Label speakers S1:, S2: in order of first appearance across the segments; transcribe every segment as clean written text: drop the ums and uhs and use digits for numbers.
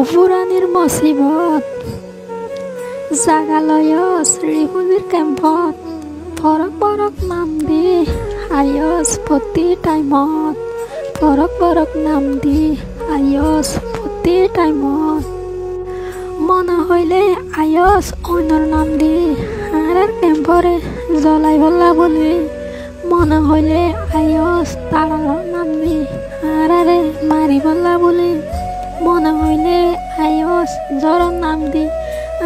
S1: ফুৰাণীৰ মচিবত জাগালয়স ৰিফুজিৰ কেম্পত ফৰক ফৰক নাম দি আয়স প্ৰতি টাইমত ফৰক ফৰক নাম দি আয়স প্ৰতি টাইমত মন হইলে আয়স অন্যৰ নাম দি আৰাৰ কেম্পৰে জ্বলাই বলা বুলি মন হইলে আয়স তাৰাৰ নাম দি আৰাৰে মাৰি বলা বুলি মন হইলে আয়স জ্বৰৰ নাম দি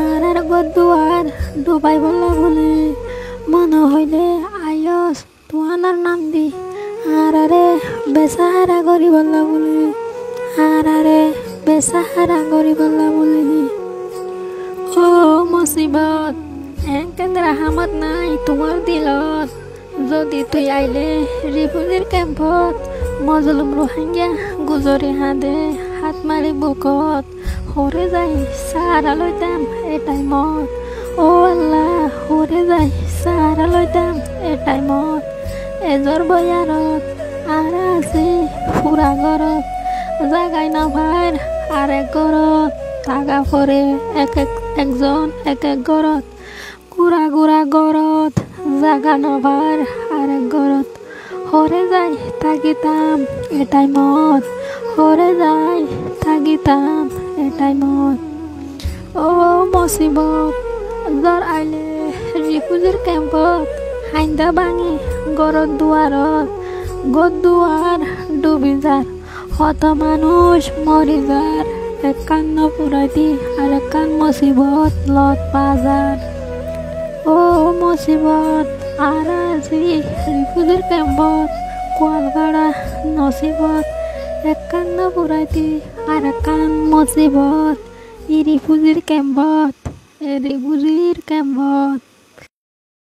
S1: আৰাৰ গদুৱাৰ ডুবাই বলা বুলি মন হইলে আয়স তুয়ানার নাম দি আরারে বেসাহারা করি বলা বলি আরারে বেসাহারা করি বলা বলি ও মুসিবত একেন রাহমত নাই তোমার দিলত যদি তুই আইলে রিফুজির কেম্পত মজলুম রোহিঙ্গা গুজরি হাঁদে হাত মারি বুকত হরে যাই সারা লইতাম এ টাইমত ও আল্লাহ হরে যাই সারা লইতাম এ টাইমত এজর বয়ারত আর আছে ফুরা গরত জাগাই না ভাই আর এক গরত টাকা পরে একজন এক গরত গুড়া গুড়া গরত জাগা না ভাই আর এক গরত হরে যাই থাকিতাম এ টাইমত হরে যাই থাকিতাম এ টাইমত ও মুসিবত জ্বর আইলে রিফুজির কেম্পত হাইন্দা ভাঙি গরত দুয়ারত গদুয়ার ডুবি যার হত মানুষ মরি যার এক কান্ন পুরাইতি আর এক কান মুসিবত লত বাজার ও মুসিবত আর আজি রিফুজির কেম্পত কোয়ালগাড়া নসিবত এক কান্ন পুরাইতি আর এক কান মুসিবত ই রিফুজির কেম্পত